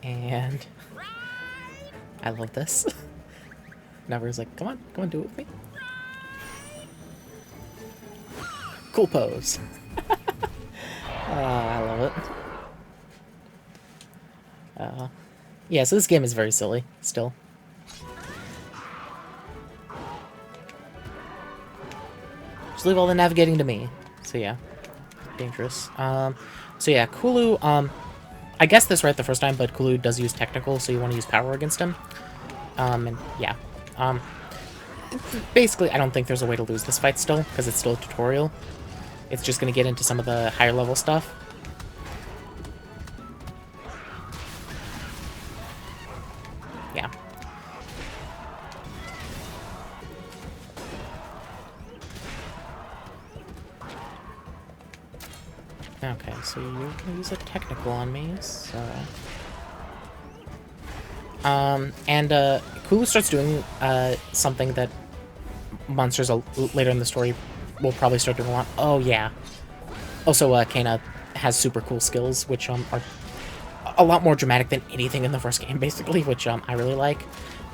And I love this. Never's like, come on, do it with me. Cool pose. I love it. Yeah, so this game is very silly, still. Just leave all the navigating to me. So yeah, dangerous. So yeah, Kulu, I guessed this right the first time, but Kulu does use technical, so you want to use power against him. And yeah. Basically, I don't think there's a way to lose this fight still, because it's still a tutorial. It's just going to get into some of the higher level stuff. Yeah. Okay, so you're going to use a technical on me, so... Kulu starts doing, something that monsters later in the story will probably start doing a lot. Oh, yeah. Also, Kana has super cool skills, which, are a lot more dramatic than anything in the first game, basically, which, I really like.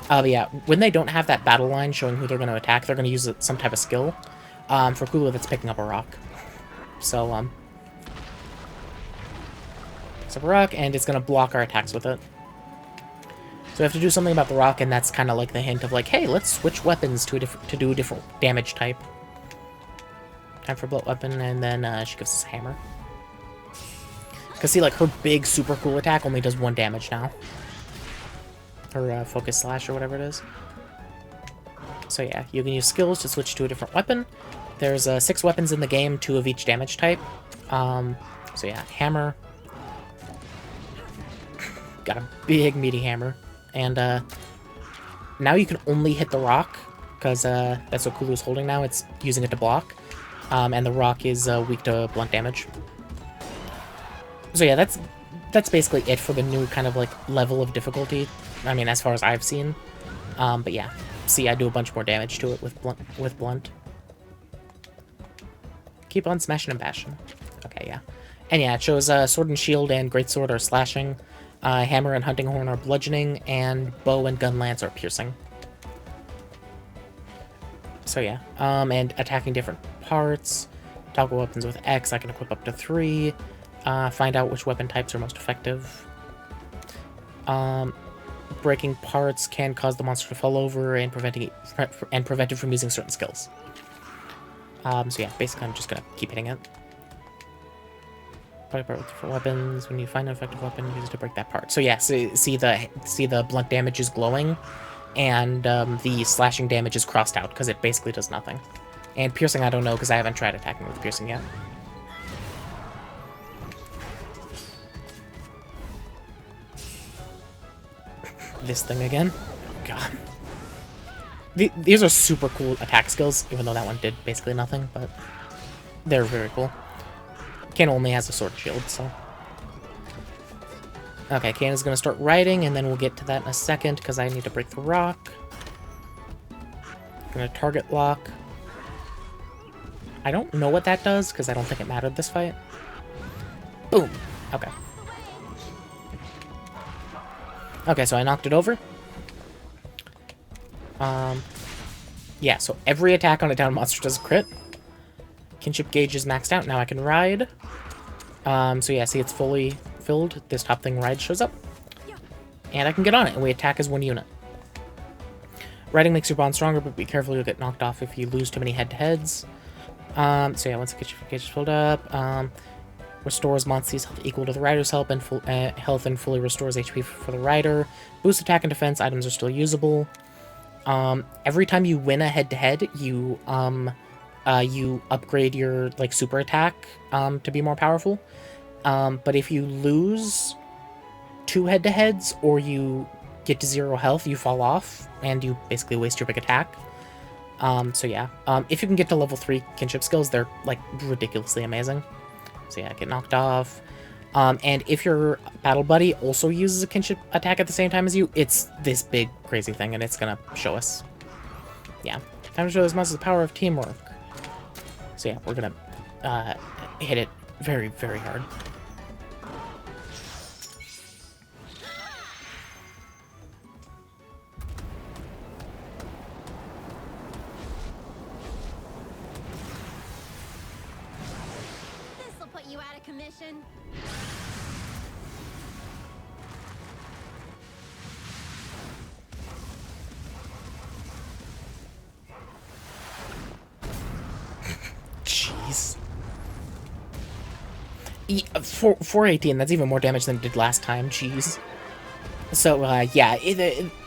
But yeah, when they don't have that battle line showing who they're going to attack, they're going to use some type of skill. For Kulu, that's picking up a rock. So, picks up a rock, and it's going to block our attacks with it. So we have to do something about the rock, and that's kind of like the hint of like, hey, let's switch weapons to do a different damage type. Time for a blow weapon, and then she gives us a hammer. Because see, like, her big super cool attack only does 1 damage now. Her focus slash or whatever it is. So yeah, you can use skills to switch to a different weapon. There's 6 weapons in the game, 2 of each damage type. So yeah, hammer. Got a big meaty hammer. And now you can only hit the rock, because that's what Kulu's holding now. It's using it to block. And the rock is weak to blunt damage. So yeah, that's basically it for the new kind of like level of difficulty. I mean, as far as I've seen. But yeah, see, I do a bunch more damage to it with blunt. Keep on smashing and bashing. Okay, yeah. And yeah, it shows sword and shield and greatsword are slashing. Hammer and hunting horn are bludgeoning, and bow and gun lance are piercing. So yeah, and attacking different parts. Toggle weapons with X, I can equip up to 3. Find out which weapon types are most effective. Breaking parts can cause the monster to fall over and prevent it from using certain skills. So yeah, basically I'm just gonna keep hitting it. Part with different weapons. When you find an effective weapon, use it to break that part. So yeah, so see the blunt damage is glowing, and the slashing damage is crossed out because it basically does nothing. And piercing, I don't know because I haven't tried attacking with piercing yet. This thing again. Oh, God. These are super cool attack skills, even though that one did basically nothing, but they're very cool. Kana only has a sword shield, so... Okay, Kana's gonna start riding, and then we'll get to that in a second, because I need to break the rock. I'm gonna target lock. I don't know what that does, because I don't think it mattered this fight. Boom! Okay. Okay, so I knocked it over. Yeah, so every attack on a down monster does a crit. Kinship gauge is maxed out. Now I can ride. So yeah, see, it's fully filled. This top thing, ride, shows up. And I can get on it, and we attack as 1 unit. Riding makes your bond stronger, but be careful, you'll get knocked off if you lose too many head-to-heads. So yeah, once the kinship gauge is filled up, restores monstie's health equal to the rider's health, and health and fully restores HP for the rider. Boost attack and defense, items are still usable. Every time you win a head-to-head, you upgrade your, like, super attack, to be more powerful. But if you lose 2 head-to-heads, or you get to 0 health, you fall off, and you basically waste your big attack. So yeah, if you can get to level 3 kinship skills, they're, like, ridiculously amazing. So yeah, get knocked off. And if your battle buddy also uses a kinship attack at the same time as you, it's this big, crazy thing, and it's gonna show us. Yeah. Time to show this monster the power of teamwork. So yeah, we're gonna hit it very, very hard. mission? Jeez. 418, that's even more damage than it did last time, jeez. So, yeah,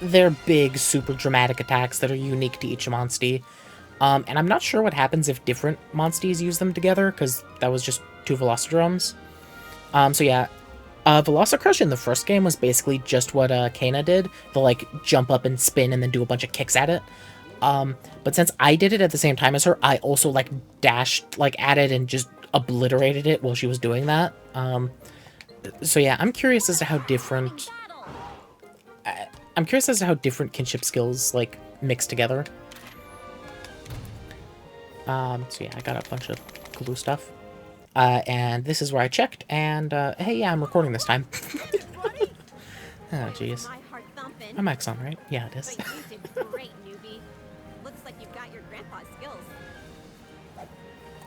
they're big, super dramatic attacks that are unique to each monstie. And I'm not sure what happens if different monsties use them together, because that was just 2 Velocidromes. So yeah, Velocicrush in the first game was basically just what Kana did. They'll, like, jump up and spin and then do a bunch of kicks at it. But since I did it at the same time as her, I also, like, dashed, like, at it and just obliterated it while she was doing that. So yeah, I'm curious as to how different... I'm curious as to how different kinship skills, like, mix together. So yeah, I got a bunch of Kulu stuff. And this is where I checked, and, hey, yeah, I'm recording this time. Oh, jeez. My mic's on, right? Yeah, it is. But you did great, newbie. Looks like you've got your grandpa's skills.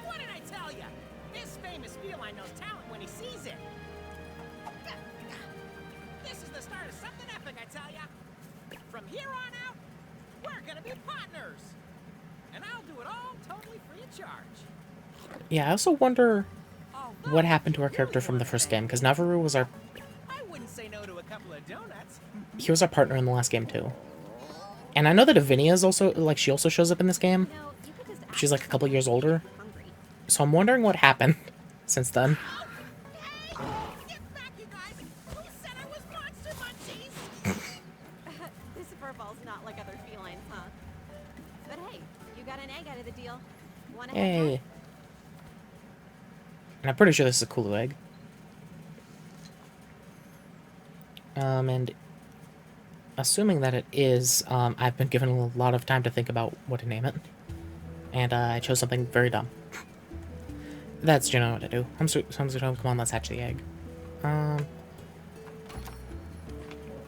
What did I tell you? This famous feline knows talent when he sees it. This is the start of something epic, I tell ya. From here on out, we're gonna be partners. And I'll do it all totally free of charge. Yeah, I also wonder what happened to our character from the first game, because Navarro was our... I wouldn't say no to a couple of donuts. He was our partner in the last game, too. And I know that Avinia is also, like, she also shows up in this game. No, you could just She's, like, a couple years older. hungry. So I'm wondering what happened since then. Hey, get back, you guys. Who said I was monster munchies? This furball's not like other felines, huh? But hey, you got an egg out of the deal. Wanna head Hey. back? And I'm pretty sure this is a Kulu egg. And assuming that it is, I've been given a lot of time to think about what to name it. And I chose something very dumb. That's generally what I do. Come on, let's hatch the egg.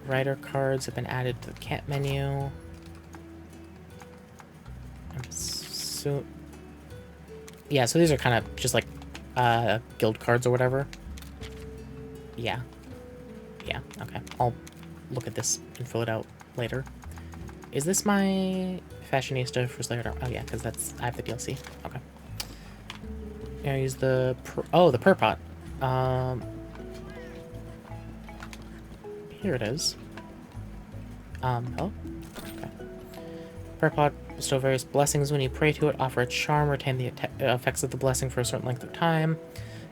Writer cards have been added to the camp menu. Yeah, so these are kind of just like guild cards or whatever. Yeah. Yeah, okay. I'll look at this and fill it out later. Is this my fashionista for layer? Oh yeah, because I have the DLC. Okay. Yeah, use the the Purpot. Here it is. Oh, okay. Purpot bestow various blessings when you pray to it. Offer a charm, retain the effects of the blessing for a certain length of time.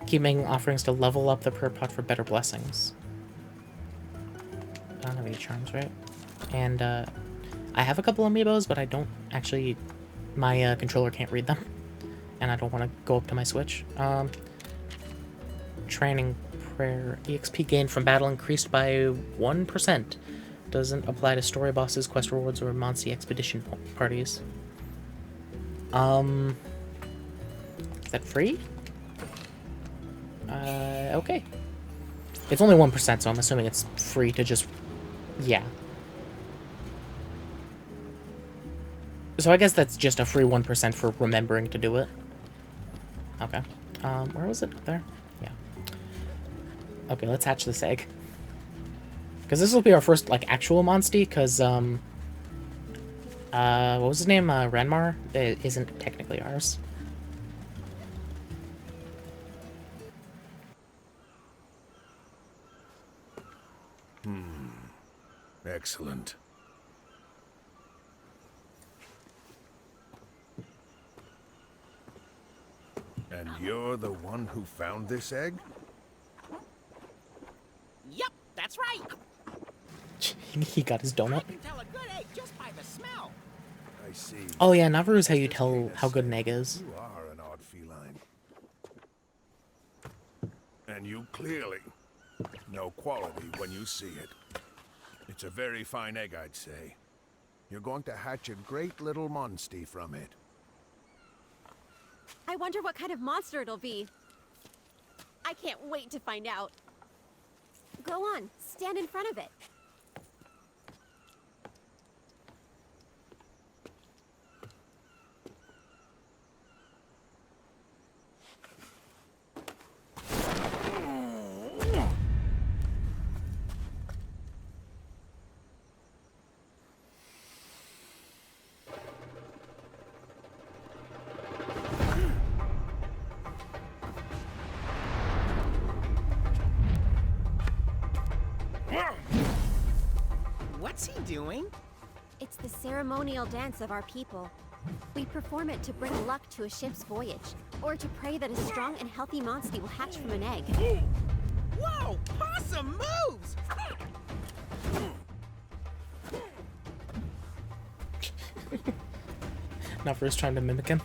Keep making offerings to level up the Purpot for better blessings. I don't have any charms, right? And I have a couple amiibos, but I don't actually... My controller can't read them. And I don't want to go up to my Switch. Training prayer. EXP gained from battle increased by 1%. Doesn't apply to story bosses, quest rewards, or monstie expedition parties. Is that free? Okay. It's only 1%, so I'm assuming it's free to just... Yeah. So I guess that's just a free 1% for remembering to do it. Okay. Where was it? Up there? Yeah. Okay, let's hatch this egg. Because this will be our first, like, actual monstie, because, what was his name? Renmar? It isn't technically ours. Excellent. And you're the one who found this egg? Yep, that's right. He got his donut. I can tell a good egg just by the smell. I see. Oh yeah, Navarro is how you tell how good an egg is. You are an odd feline. And you clearly know quality when you see it. It's a very fine egg, I'd say. You're going to hatch a great little monstie from it. I wonder what kind of monster it'll be. I can't wait to find out. Go on, stand in front of it. What's he doing? It's the ceremonial dance of our people. We perform it to bring luck to a ship's voyage, or to pray that a strong and healthy monstie will hatch from an egg. Whoa! Possum moves! Now first trying to mimic him.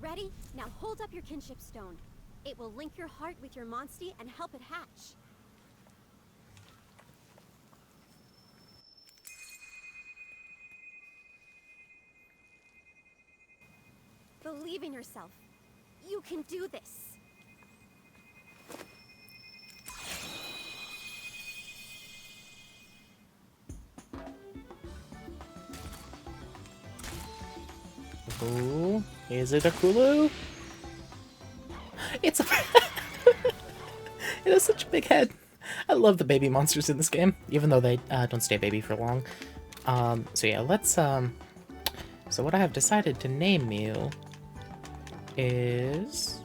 Ready? Now hold up your kinship stone. It will link your heart with your monstie and help it hatch. Believe in yourself. You can do this. Oh, is it a Kulu? It's a... It has such a big head. I love the baby monsters in this game, even though they don't stay baby for long. So yeah, let's... So what I have decided to name you is...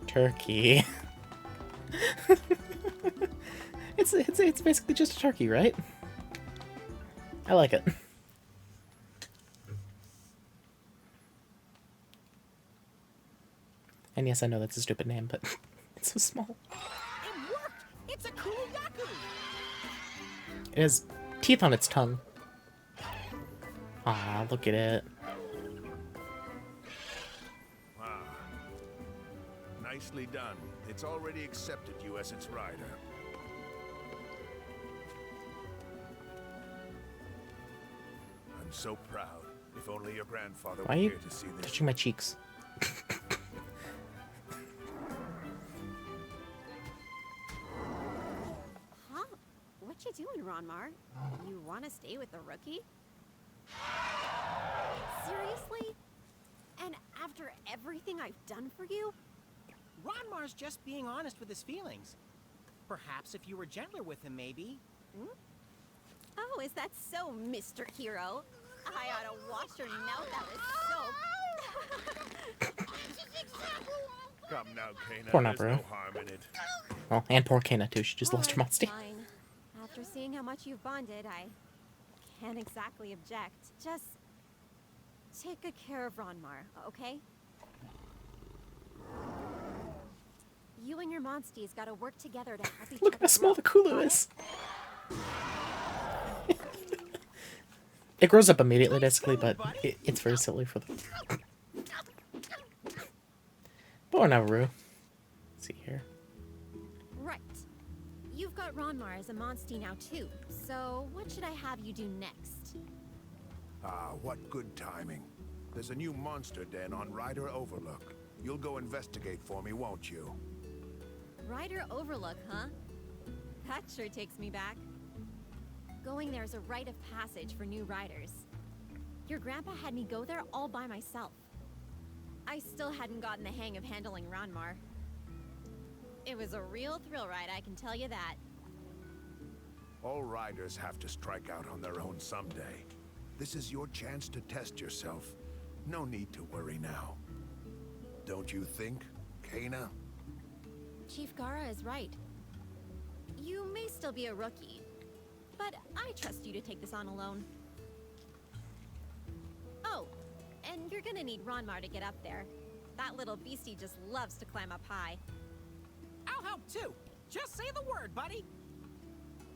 Turkey. It's basically just a turkey, right? I like it. And yes, I know that's a stupid name, but it's so small. It worked! It's a Kulu. It has teeth on its tongue. Ah, look at it. Ah. Nicely done. It's already accepted you as its rider. I'm so proud. If only your grandfather Why were are you here to see this. touching my cheeks? Huh? What you doing, Ronmar? You want to stay with the rookie? Seriously? And after everything I've done for you? Ronmar's just being honest with his feelings. Perhaps if you were gentler with him, maybe. Oh, is that so, Mr. Hero? I ought to wash your mouth out with soap. Come now, Kana. Poor There's Nabaru. no harm in it. Oh, and poor Kana too. She just lost her monstie. Fine. After seeing how much you've bonded, I can't exactly object. Just take good care of Ronmar, okay? You and your monsties gotta work together to help each Look other how small grow. the Kulu is. It grows up immediately, basically, but it's very silly for them. Poor Nabaru. Let's see here. Right. You've got Ronmar as a monstie now too. So what should I have you do next? Ah, what good timing. There's a new monster den on Ryder Overlook. You'll go investigate for me, won't you? Ryder Overlook, huh? That sure takes me back. Going there is a rite of passage for new riders. Your grandpa had me go there all by myself. I still hadn't gotten the hang of handling Ronmar. It was a real thrill ride, I can tell you that. All riders have to strike out on their own someday. This is your chance to test yourself. No need to worry now. Don't you think, Kana? Chief Gara is right. You may still be a rookie, but I trust you to take this on alone. Oh, and you're gonna need Ronmar to get up there. That little beastie just loves to climb up high. I'll help too. Just say the word, buddy.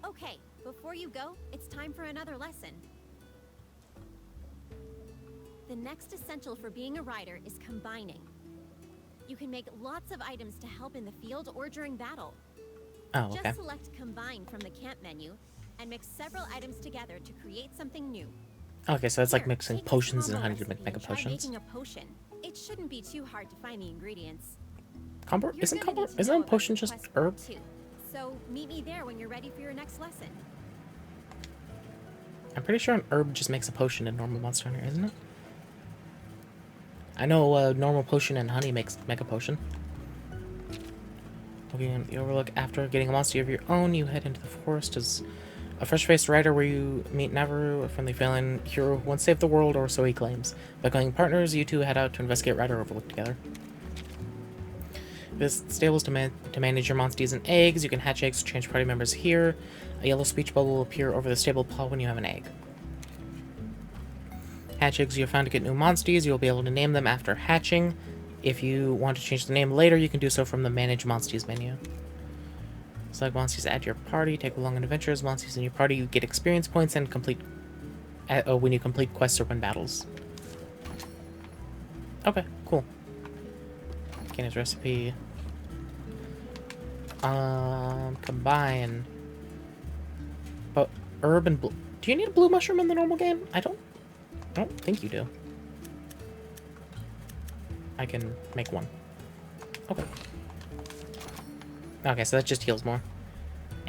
Okay, before you go, it's time for another lesson. The next essential for being a rider is combining. You can make lots of items to help in the field or during battle. Oh, okay. Just select Combine from the camp menu and mix several items together to create something new. Okay, so it's like Here, mixing take this potions and combo how to make recipe mega and try potions. making a potion. It shouldn't be too hard to find the ingredients. Combo? You're Isn't gonna combo? need to Isn't know a about potion your just quest board, herb? too. So meet me there when you're ready for your next lesson. I'm pretty sure an herb just makes a potion in normal Monster Hunter, isn't it? I know normal potion and honey makes mega potion. Looking at the overlook, after getting a monster of your own, you head into the forest as a fresh-faced rider where you meet Navarro, a friendly feline hero who once saved the world, or so he claims. By becoming partners, you two head out to investigate Rider Overlook together. Visit stables to manage your monsties and eggs. You can hatch eggs to change party members here. A yellow speech bubble will appear over the stable paw when you have an egg. Hatch eggs you have found to get new monsties. You will be able to name them after hatching. If you want to change the name later, you can do so from the Manage Monsties menu. Select monsties to add to your party. Take along on adventures. Monsties in your party, you get experience points and complete when you complete quests or win battles. Okay, cool. Candace recipe. Combine. But herb and blue. Do you need a blue mushroom in the normal game? I don't think you do. I can make one. Okay. Okay, so that just heals more.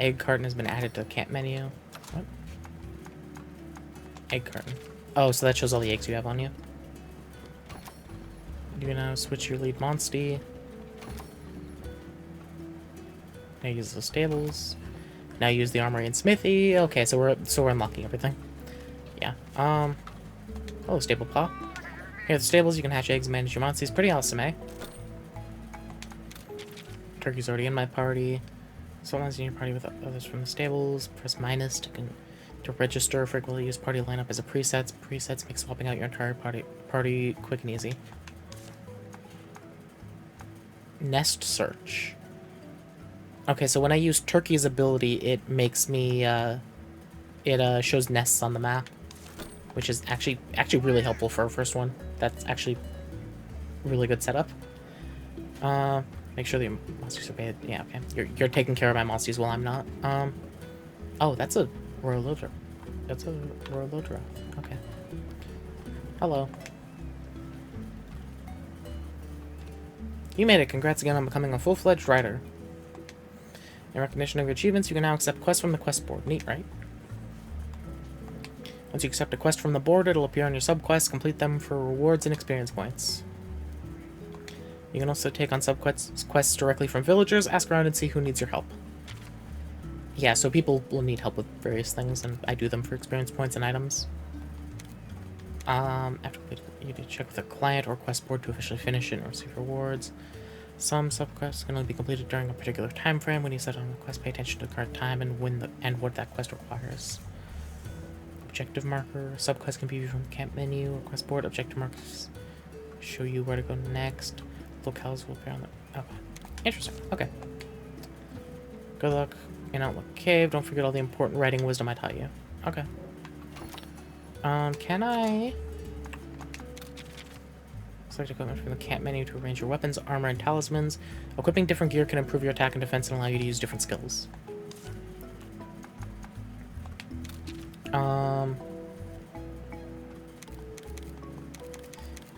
Egg carton has been added to the camp menu. What? Egg carton. Oh, so that shows all the eggs you have on you. You can now switch your lead monstie. Now use the stables. Now use the armory and smithy. Okay, so we're unlocking everything. Yeah. Oh, stable paw. Here at the stables, you can hatch eggs and manage your monsties. Pretty awesome, eh? Turkey's already in my party. Someone's in your party with others from the stables. Press minus to register. Frequently use party lineup as a preset. Presets make swapping out your entire party quick and easy. Nest search. Okay, so when I use Turkey's ability, it makes me it shows nests on the map, which is actually really helpful for our first one. That's actually really good setup. Make sure the monsters are paid. Yeah, okay. You're taking care of my monsters while I'm not. Oh, that's a Royal Loader. That's a Royal Loader. Okay. Hello. You made it. Congrats again on becoming a full-fledged rider. In recognition of your achievements, you can now accept quests from the quest board. Neat, right? Once you accept a quest from the board, it'll appear on your sub-quests. Complete them for rewards and experience points. You can also take on sub-quests directly from villagers, ask around and see who needs your help. Yeah, so people will need help with various things, and I do them for experience points and items. After you need to check with a client or quest board to officially finish it and receive rewards. Some sub-quests can only be completed during a particular time frame. When you set on a quest, pay attention to the current time and what that quest requires. Objective marker. Sub-quests can be viewed from the camp menu or quest board. Objective markers show you where to go next. Locales will appear on the... Okay. Interesting. Okay. Good luck in Outlook Cave. Don't forget all the important writing wisdom I taught you. Okay. Can I... Select equipment from the camp menu to arrange your weapons, armor, and talismans. Equipping different gear can improve your attack and defense and allow you to use different skills.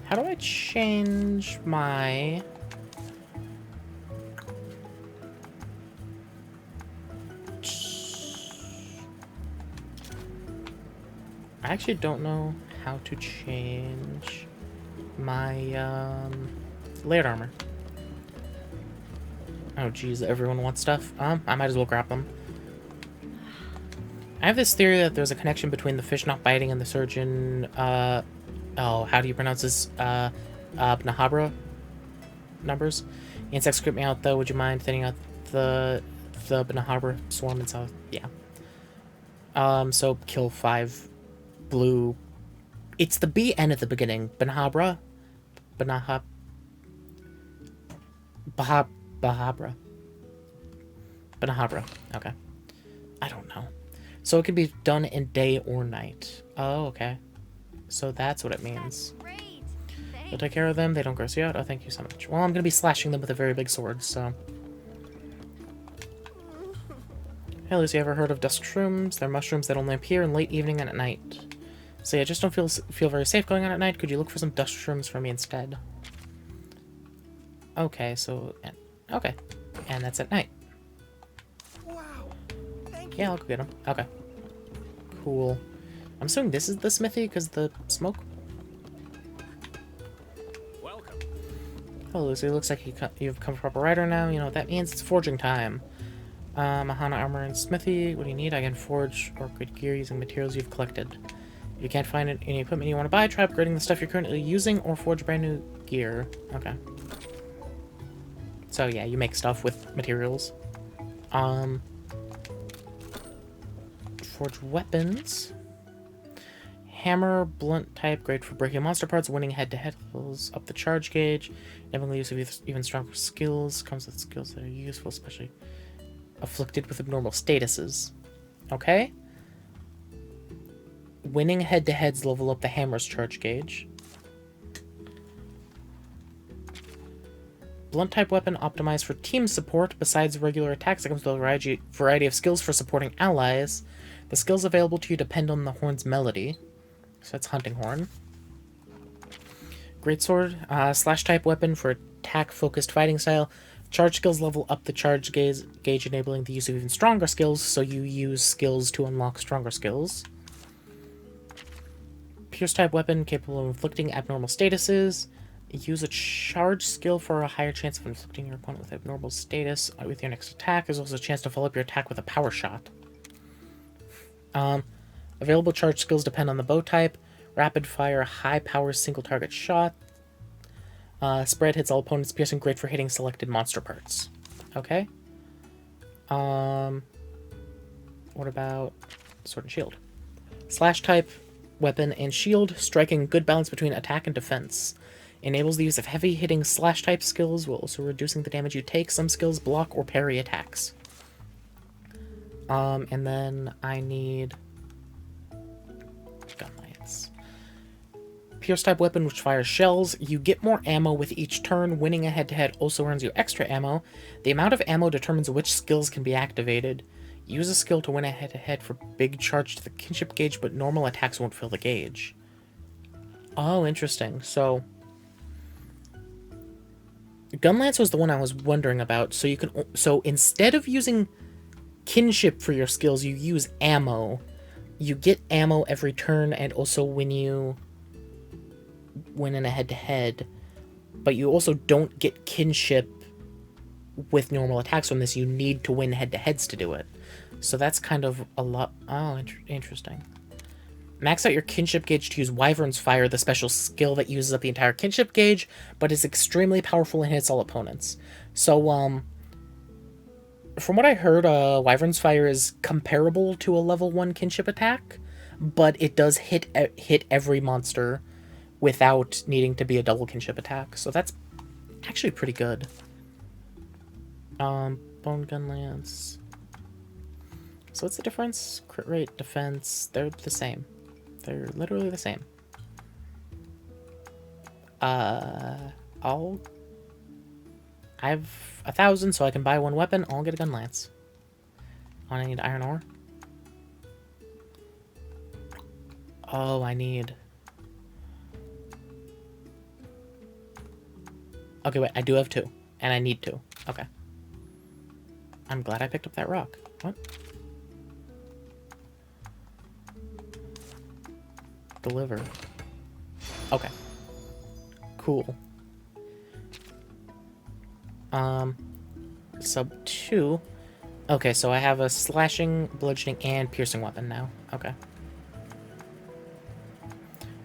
How do I change my... I actually don't know how to change my layered armor. Oh geez, everyone wants stuff. I might as well grab them. I have this theory that there's a connection between the fish not biting and the surgeon, oh, how do you pronounce this? Bnahabra numbers. The insects creep me out though, would you mind thinning out the Bnahabra swarm and south? Yeah. So kill 5 blue. It's the BN at the beginning. Bnahabra. Bnahabra. Okay. I don't know. So it can be done in day or night. Oh, okay. So that's what it means. You'll take care of them. They don't gross you out. Oh, thank you so much. Well, I'm going to be slashing them with a very big sword, so... Hey, Lucy, ever heard of dusk shrooms? They're mushrooms that only appear in late evening and at night. So yeah, just don't feel very safe going on at night. Could you look for some dust shrooms for me instead? Okay, so... Okay. And that's at night. Wow. Thank you. Yeah, I'll go get them. Okay. Cool. I'm assuming this is the smithy because the smoke. Welcome. Oh, Lucy, looks like you've become a proper writer now. You know what that means? It's forging time. Mahana armor and smithy. What do you need? I can forge or upgrade gear using materials you've collected. If you can't find any equipment you want to buy, try upgrading the stuff you're currently using or forge brand new gear. Okay. So yeah, you make stuff with materials. Forge weapons. Hammer, blunt type, great for breaking monster parts, winning head-to-head levels up the charge gauge, enabling the use of even stronger skills, comes with skills that are useful, especially afflicted with abnormal statuses. Okay. Winning head-to-heads level up the hammer's charge gauge. Blunt type weapon optimized for team support. Besides regular attacks, it comes with a variety of skills for supporting allies. The skills available to you depend on the horn's melody. So that's hunting horn. Greatsword, slash type weapon for attack focused fighting style. Charge skills level up the charge gauge, enabling the use of even stronger skills, so you use skills to unlock stronger skills. Pierce type weapon capable of inflicting abnormal statuses. Use a charge skill for a higher chance of inflicting your opponent with abnormal status with your next attack. There's also a chance to follow up your attack with a power shot. Available charge skills depend on the bow type. Rapid fire, high power, single target shot. Spread hits all opponents, piercing, great for hitting selected monster parts. Okay. What about sword and shield? Slash type weapon and shield, striking good balance between attack and defense. Enables the use of heavy hitting slash type skills while also reducing the damage you take. Some skills block or parry attacks. And then I need gun lance. Pierce type weapon which fires shells. You get more ammo with each turn. Winning a head-to-head also earns you extra ammo. The amount of ammo determines which skills can be activated. Use a skill to win a head-to-head for big charge to the kinship gauge, but normal attacks won't fill the gauge. Oh, interesting. So gun lance was the one I was wondering about. So you can instead of using kinship for your skills, you use ammo. You get ammo every turn, and also when you win in a head-to-head, but you also don't get kinship with normal attacks on this. You need to win head-to-heads to do it. So that's kind of a lot. Oh, interesting. Max out your kinship gauge to use Wyvern's Fire, the special skill that uses up the entire kinship gauge, but is extremely powerful and hits all opponents. So, from what I heard, Wyvern's Fire is comparable to a level 1 kinship attack, but it does hit every monster without needing to be a double kinship attack. So that's actually pretty good. Bone Gun Lance. So what's the difference? Crit rate, defense, they're the same. They're literally the same. I have 1,000, so I can buy one weapon. I'll get a gun lance. Oh, I need iron ore. Oh, I need... Okay, wait, I do have 2. And I need 2. Okay. I'm glad I picked up that rock. What? Deliver. Okay. Cool. Sub 2. Okay, so I have a slashing, bludgeoning, and piercing weapon now. Okay.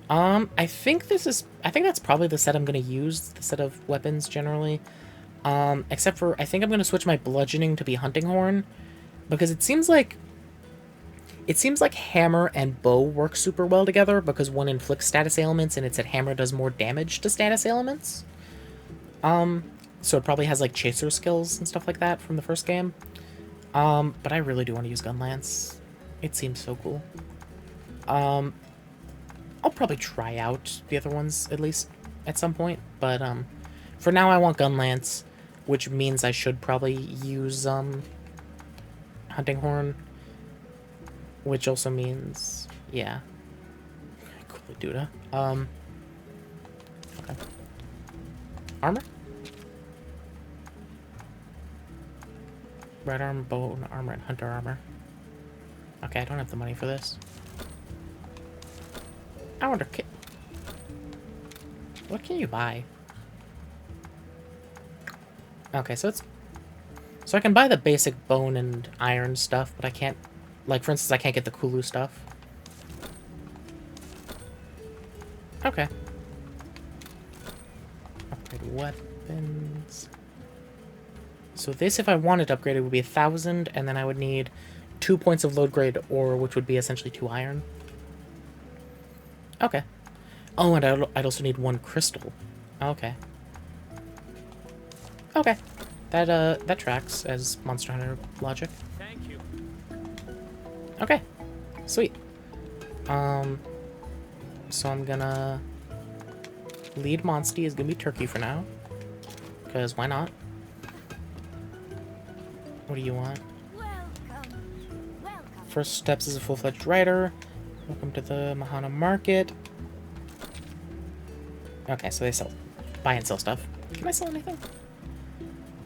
I think that's probably the set I'm gonna use, the set of weapons generally. Except for, I think I'm gonna switch my bludgeoning to be hunting horn, because it seems like hammer and bow work super well together, because one inflicts status ailments and it said hammer does more damage to status ailments. So it probably has like chaser skills and stuff like that from the first game. But I really do want to use gun lance. It seems so cool. I'll probably try out the other ones at least at some point, but for now I want gun lance, which means I should probably use hunting horn, which also means yeah. Cool, dude. Okay. Armor. Red armor, bone armor, and hunter armor. Okay, I don't have the money for this. I wonder, what can you buy? Okay, so it's... So I can buy the basic bone and iron stuff, but I can't... Like, for instance, I can't get the Kulu stuff. Okay. Upgrade weapons. So this, if I wanted to upgrade it, would be 1,000, and then I would need 2 points of load grade ore, which would be essentially 2 iron. Okay. Oh, and I'd also need 1 crystal. Okay. Okay. That tracks as Monster Hunter logic. Thank you. Okay. Sweet. So I'm gonna... Lead monstie is gonna be turkey for now. Because why not? What do you want? Welcome. Welcome. First steps as a full-fledged rider. Welcome to the Mahana Market. Okay, so they buy and sell stuff. Can I sell anything?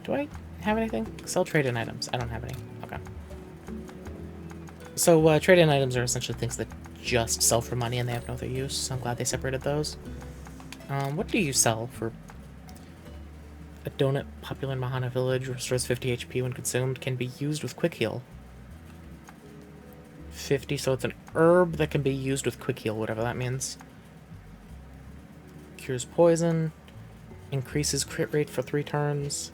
Do I have anything? Sell trade-in items. I don't have any. Okay. So trade-in items are essentially things that just sell for money and they have no other use, so I'm glad they separated those. What do you sell for? A donut popular in Mahana Village, restores 50 HP when consumed, can be used with quick heal. 50, so it's an herb that can be used with quick heal, whatever that means. Cures poison, increases crit rate for 3 turns.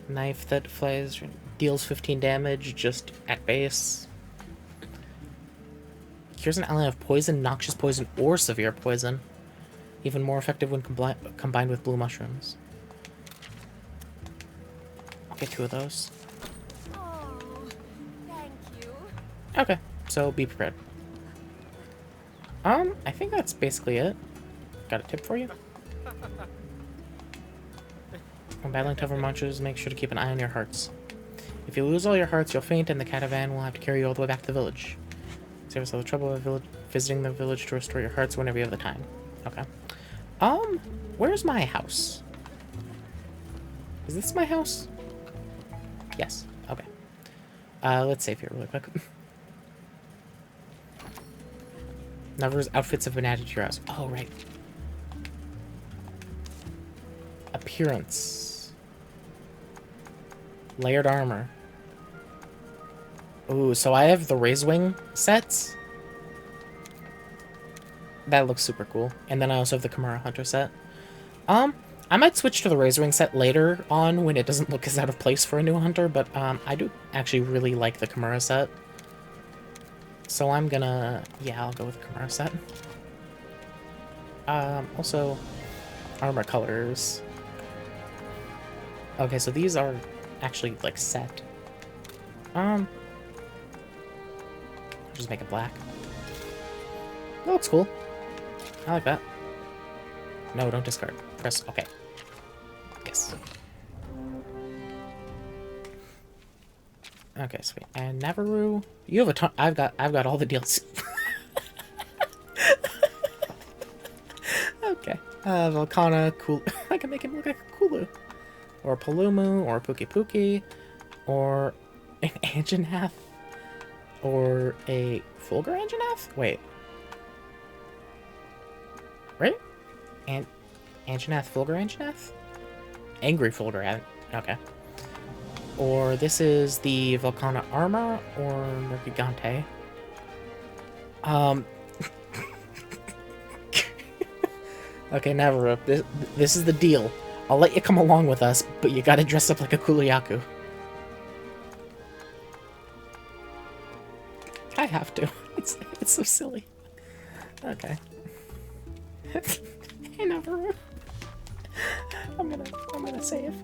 Knife that flies, deals 15 damage just at base. Cures an ally of poison, noxious poison, or severe poison. Even more effective when combined with blue mushrooms. I'll get 2 of those. Oh, thank you. Okay, so be prepared. I think that's basically it. Got a tip for you? When battling tougher monsters, make sure to keep an eye on your hearts. If you lose all your hearts, you'll faint and the caravan will have to carry you all the way back to the village. Save yourself the trouble of visiting the village to restore your hearts whenever you have the time. Okay. Where's my house? Is this my house? Yes. Okay. Let's save here really quick. Never's outfits have been added to your house. Oh, right. Appearance. Layered armor. Ooh, so I have the Razewing sets. That looks super cool. And then I also have the Kimura Hunter set. I might switch to the Razewing set later on when it doesn't look as out of place for a new hunter, but I do actually really like the Kimura set. So I'm gonna... Yeah, I'll go with the Kimura set. Also, armor colors. Okay, so these are actually, like, set. I'll just make it black. That looks cool. I like that. No, don't discard. Press OK. Yes. Okay, sweet. And Navarro, you have a ton. I've got all the DLC. Okay. Volcana, Kulu. I can make him look like a Kulu, or Palumu, or Puki Puki, or an Anjanath, or a Fulgur Anjanath. Wait. Right? Anjanath, Fulgur Anjanath? Angry Fulgur, okay. Or this is the Volcana Armor, or Mergigante. Okay, Navarro, this is the deal. I'll let you come along with us, but you gotta dress up like a Kuluyaku. I have to. It's so silly. Okay. Hey, Navarro. I'm gonna save.